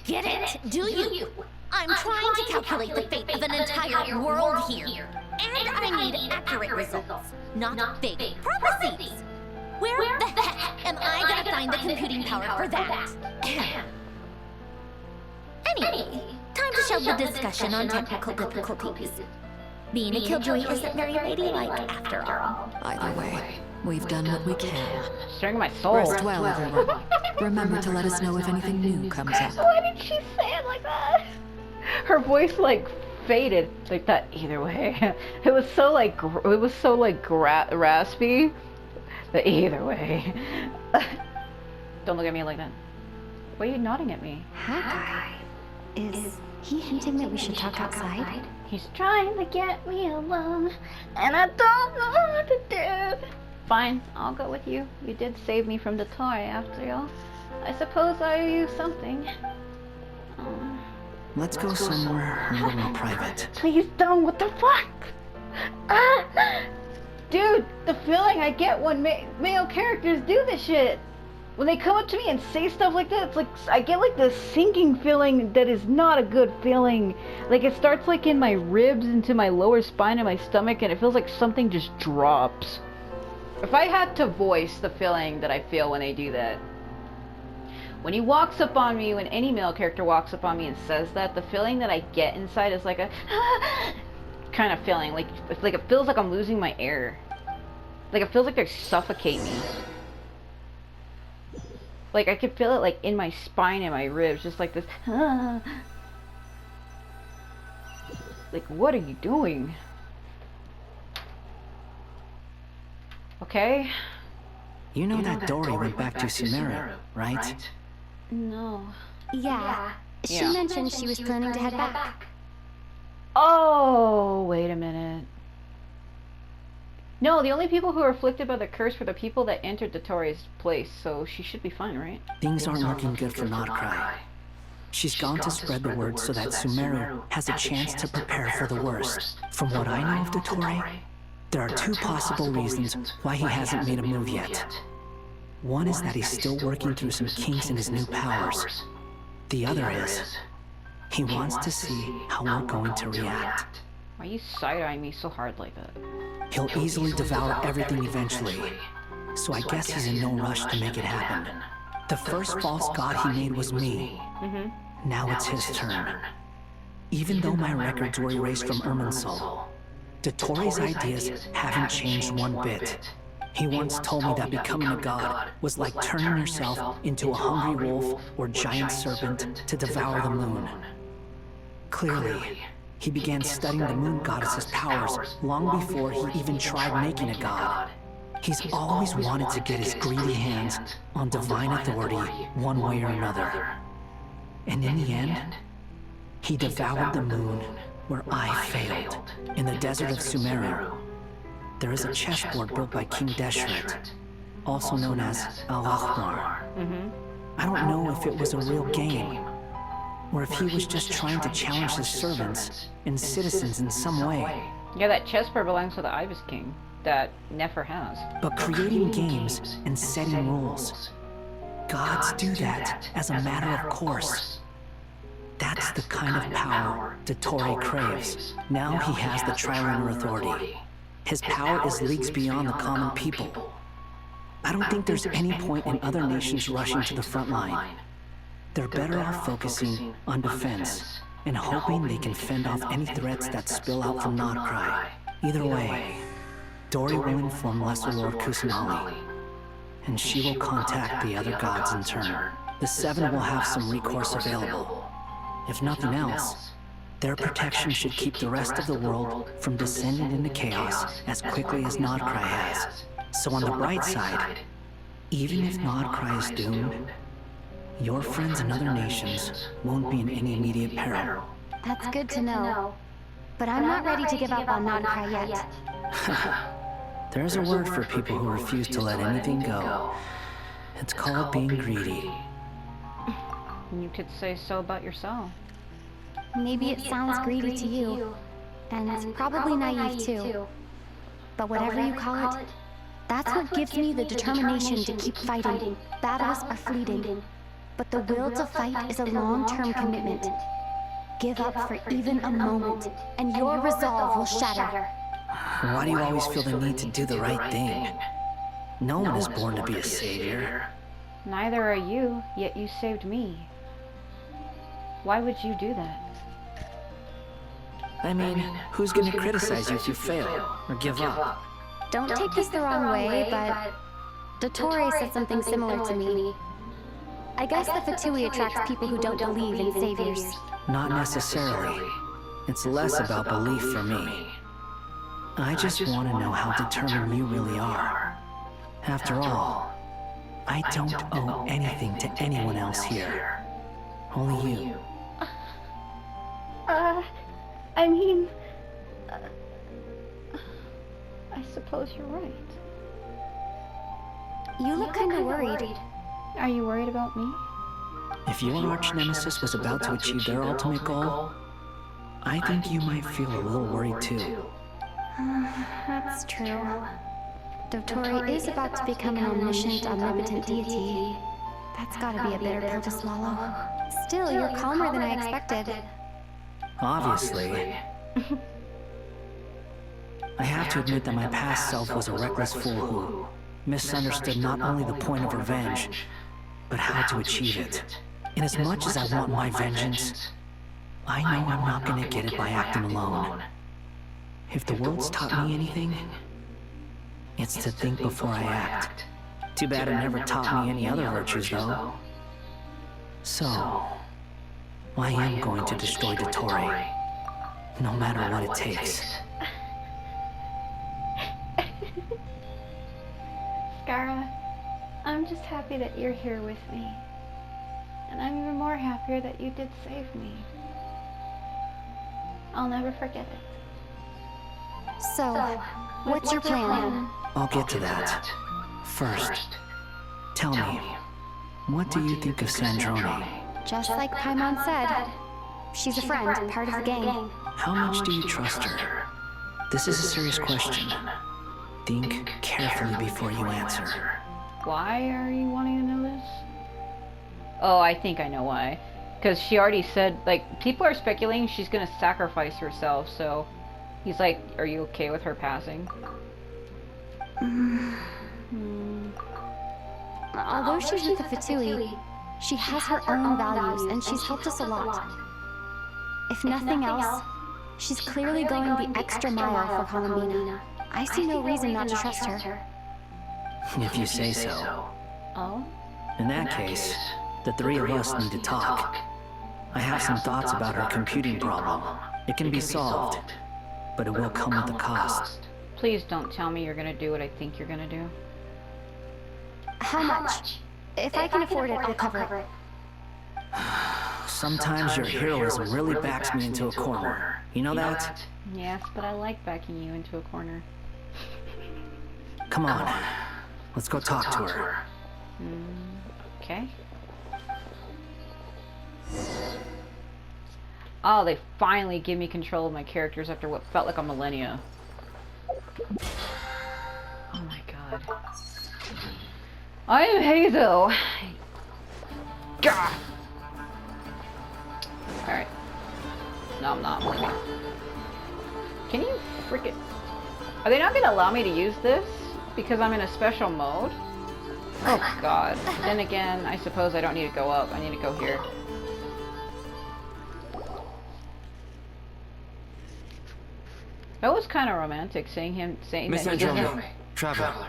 get it, do you? I'm trying to calculate the fate of an entire world here. And I need accurate results, not fake prophecies. Where the heck am I gonna find the computing power for that? Anyway, time to shelve the discussion on technical difficulties. Being a killjoy isn't very ladylike after all. Either way, we've done what we can. Stirring my soul. Rest well, everyone. Remember to let us know if anything new comes up. Why did she say it like that? Her voice like faded like that. Either way, it was so like raspy. But either way, don't look at me like that. Why are you nodding at me? Hi. Is he hinting that we should talk outside? He's trying to get me alone, and I don't know what to do. Fine, I'll go with you. You did save me from the toy after all. I suppose I owe you something. Let's go somewhere a little more private. Please don't, what the fuck? Dude, the feeling I get when male characters do this shit. When they come up to me and say stuff like that, it's like, I get like this sinking feeling that is not a good feeling. Like it starts like in my ribs, into my lower spine and my stomach, and it feels like something just drops. If I had to voice the feeling that I feel when they do that, when he walks up on me, when any male character walks up on me and says that, the feeling that I get inside is like a kind of feeling. Like it feels like I'm losing my air. Like it feels like they're suffocating me. Like I could feel it like in my spine and my ribs, just like this. Like, what are you doing? Okay. You know that Dory went back to Sumeru, right? No. Yeah. She mentioned she was planning to head back. Oh, wait a minute. No, the only people who are afflicted by the curse were the people that entered the Tori's place, so she should be fine, right? Things aren't looking good for Notcry. She's gone to spread the word so that Sumeru has a chance to prepare for the worst. From what I know of the Tori, there are two possible reasons why he hasn't made a move yet. One is that he's still working through some kinks in his new powers. The other is, he wants to see how we're going to react. Why are you side-eyeing me so hard like that? He'll easily devour everything eventually, so I guess he's in no rush to make it happen. The first false god he made was me. Now it's his turn. Even though my records were erased from Irminsul, the Tori's ideas haven't changed one bit. He once told me that becoming a god was like turning yourself into a hungry wolf or giant serpent to devour the moon. Clearly, he began studying the moon goddess's powers long before he even tried making a god. He's always wanted to get his greedy hands on divine authority one way or another. And in the end, he devoured the moon where I failed. In the desert of Sumeru, there is a chessboard built by King Deshret, also known as Al-Akhmar. I don't know if it was a real game, or if he was just trying to challenge his servants and citizens in some way. Yeah, that chessboard belongs to the Ibis King that Nefer has. But creating games and setting rules, gods do that as a matter of course. That's the kind of power the Tori craves. Now he has the Trilunar Authority. His power is leagues beyond the common people. I don't think there's any point in other nations rushing to the front line. They're better off focusing on defense and hoping they can fend off any threats that spill out from Notcry. Either way, Dory will inform Lesser Lord Kusanali, and she will contact the other gods in turn. The Seven will have some recourse available. If nothing else, their protection should keep the rest of the world from descending into chaos as quickly as Notcry has. So on the bright side, even if Notcry is doomed, your friends in other nations won't be in any immediate peril. That's good to know. But I'm not ready to give up on Notcry yet. There's a word for people who refuse to let anything go. It's called being greedy. You could say so about yourself. Maybe it sounds greedy to you, and probably naive too. But whatever you call it, that's what gives me the determination to keep fighting. Battles are fleeting. but the will to fight is a long-term commitment. Give up for even a moment, and your resolve will shatter. Why do you always feel the need to do the right thing? No one is born to be a savior. Neither are you, yet you saved me. Why would you do that? I mean, who's gonna criticize you if you fail or give up? Don't take this the wrong way, but Dottore said something similar to me. I guess the Fatui attracts people who don't believe in saviors. Not necessarily. It's less about belief for me. I just want to know how determined you really are. After all, I don't owe anything to anyone else here. Only you. I mean... I suppose you're right. You look kinda worried. Are you worried about me? If your arch nemesis was about to achieve their ultimate goal, I think you might feel a little worried too. That's true. Dottore is about to become an omniscient, omnipotent deity. That's gotta be a bitter pill to swallow. Still, you're calmer than I expected. Obviously. I have to admit that my past self was a reckless fool who misunderstood not only the point of revenge, but how to achieve it. Inasmuch as I want my vengeance, I know I'm not gonna get it by acting alone. If the world's taught me anything, it's to think before I act. Too bad it never taught me any other virtues, though. So, I am going to destroy Dottore, no matter what it takes. Skara, I'm just happy that you're here with me. And I'm even more happier that you did save me. I'll never forget it. So, what's your plan? I'll get to that. First, tell me, what do you think of Sandrone? Just like Paimon said, she's a friend, part of the gang. How much do you trust her? This is a serious question. Think carefully before you answer. Why are you wanting to know this? Oh, I think I know why. Because she already said, like, people are speculating she's gonna sacrifice herself, so he's like, are you okay with her passing? Although she's with the Fatui, she has her own values, and she's helped us a lot. If nothing else, she's clearly going the extra mile for Columbina. I see no reason not to trust her. If you say so. Oh? In that case, the three of us need to talk. I have some thoughts about her computing problem. It can be solved, but it will come with a cost. Please don't tell me you're gonna do what I think you're gonna do. How much? If I can afford it, I'll cover it. Sometimes your heroism really backs me into a corner. You know that? Yes, but I like backing you into a corner. Come on. Let's go talk to her. Okay. Oh, they finally give me control of my characters after what felt like a millennia. Oh my god. I am Hazel. Gah! Alright. No, I'm not. Can you freaking... Are they not going to allow me to use this? Because I'm in a special mode? Oh god. Then again, I suppose I don't need to go up. I need to go here. That was kind of romantic, saying that he doesn't... Traveler.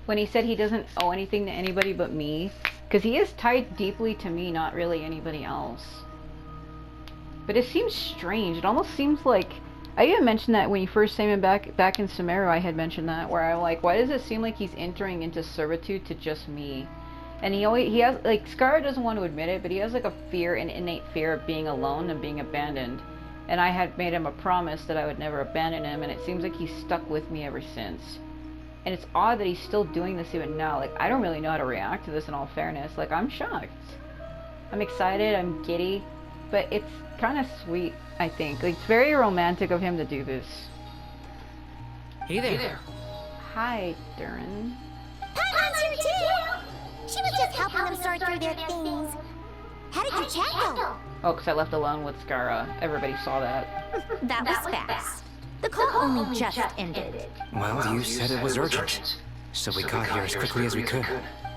When he said he doesn't owe anything to anybody but me. Because he is tied deeply to me, not really anybody else. But it seems strange. It almost seems like... I even mentioned that when you first saw him back in Sumeru, I had mentioned that, where I'm like, why does it seem like he's entering into servitude to just me? And he has, like, Skara doesn't want to admit it, but he has, like, an innate fear of being alone and being abandoned. And I had made him a promise that I would never abandon him, and it seems like he's stuck with me ever since. And it's odd that he's still doing this even now. Like, I don't really know how to react to this in all fairness. Like, I'm shocked. I'm excited, I'm giddy, but it's kind of sweet, I think. Like, it's very romantic of him to do this. Hey there. Hi, Durin. Paimon's here too! She was just helping them sort through their things. How did your chat go? Oh, because I left alone with Skara. Everybody saw that. That was fast. The call only just ended. Well, you said it was urgent, so we got here as quickly as we could.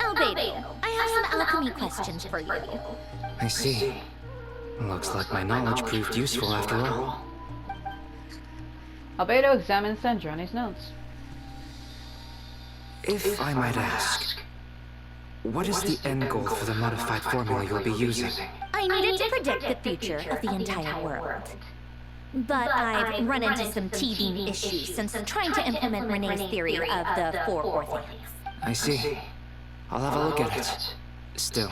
Albedo, I have some alchemy questions for you. I see. Looks like my knowledge proved useful after all. Albedo examines Sandrone's notes. If I might ask, what is the end goal for the modified formula you'll be using? I needed to predict the future of the entire world. But I've run into some teething issues since trying to implement Renee's theory of the four orthants. I see. I'll have a look at it. Still,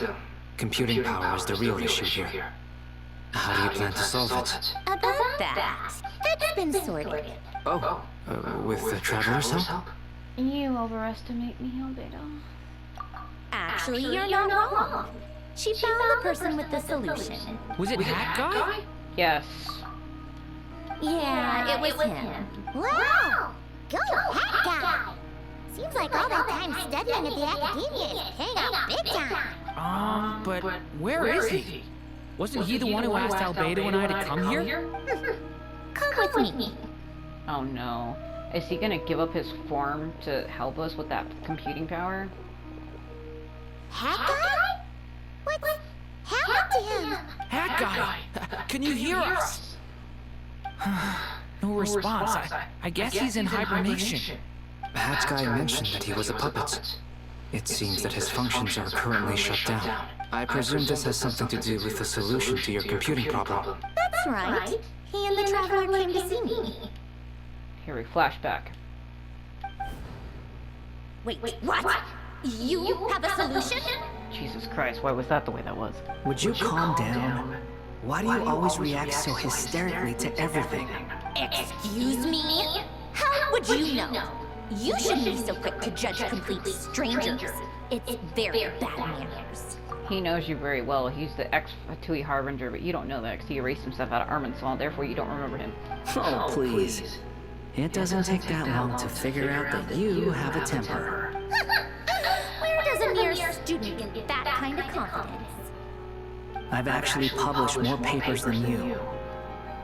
computing power is the real issue here. How do you plan to solve it? About that, that's been sorted. Oh, with the Traveler's help? You overestimate me, Albedo. Actually, you're not wrong. She found the person with the solution. Was it Hat Guy? Yes. Yeah, it was him. Wow! Go, Hat Guy! Seems like all that time studying at the academia is paying off big time. But where is he? Wasn't he the one who asked Albedo and I to come here? Come with me. Oh no. Is he gonna give up his form to help us with that computing power? Hat Guy? What's happened to him? Hat Guy! Can you hear us? No response. I guess he's in hibernation. Hat Guy mentioned that he was a puppet. It seems that his functions are currently shut down. I presume this has something to do with the solution to your computing problem. That's right. He and the Traveler came to see me. Here we flashback. Wait, what? You have a solution? Jesus Christ, why was that the way that was? Would you calm down? Why do you always react so hysterically to everything? Excuse me? How would you know? You shouldn't be so quick to judge complete strangers. It's very bad manners. He knows you very well. He's the ex-Fatui Harbinger, but you don't know that because he erased himself out of Armandsol, therefore you don't remember him. Oh, please. It doesn't take that long to figure out that you have a temper. Where does a mere student get that kind of confidence? I've actually published more papers than you.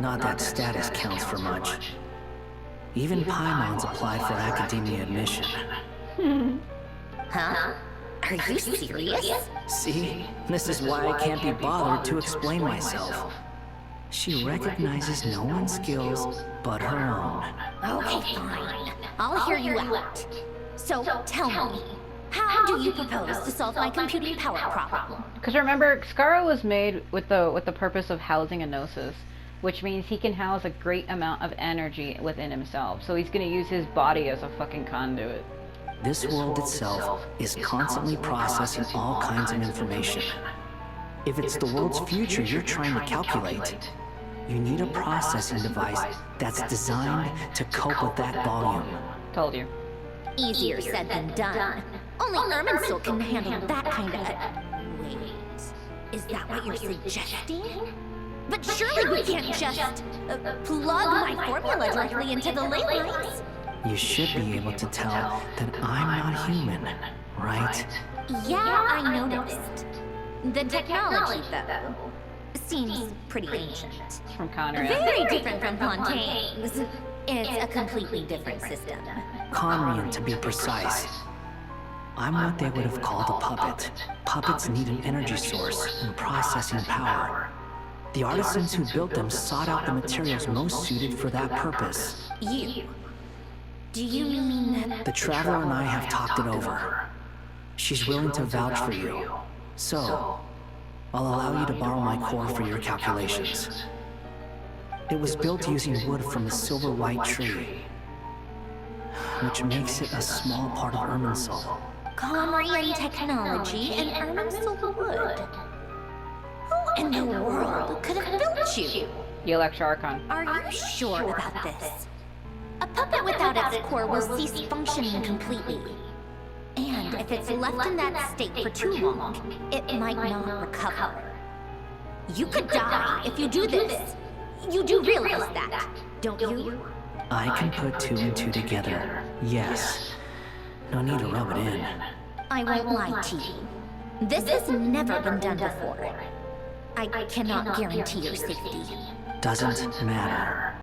Not that status counts for much. Even Paimon's applied for academia admission. Huh? Are you serious? See? This is why I can't be bothered to explain myself. She recognizes no one's skills but her own. Okay, fine. I'll hear you out. So, tell me, how do you propose to solve my computing power problem? Because remember, Skara was made with the purpose of housing a gnosis, which means he can house a great amount of energy within himself. So he's going to use his body as a fucking conduit. This world itself is constantly processing all kinds of information. If it's the world's future you're trying to calculate, you need a processing device that's designed to cope with that volume. Told you. Easier said than done. Only Irminsul can handle that kind of... Wait, is that what you're suggesting? But surely we can't just plug my formula directly into the ley lines. You should be able to tell that I'm not human, right? Yeah, I noticed. The technology, though, seems pretty ancient. It's from Conrad. Very different from Fontaine's. It's a completely different system. Conrian, to be precise. I'm what they would have called a puppet. Puppets need an energy source and processing power. The artisans who built them sought out the materials most suited for that purpose. You? Do you mean that... The Traveler and I have talked it over. She's willing to vouch for you. So, I'll allow you to borrow my core for your calculations. It was built using wood from the silver white tree, which makes it a small part of Irminsul. Conrian technology and Irminsul wood. Who in the world could have built you? The Electro Archon. Are you sure about this? A puppet without its core will cease functioning completely. And if it's left in that state for too long, it might not recover. You could die if you do this. You do realize that, don't you? I can put two and two together, yes. No need to rub it in. I won't lie to you. This has never been done before. I cannot guarantee your safety. Doesn't matter.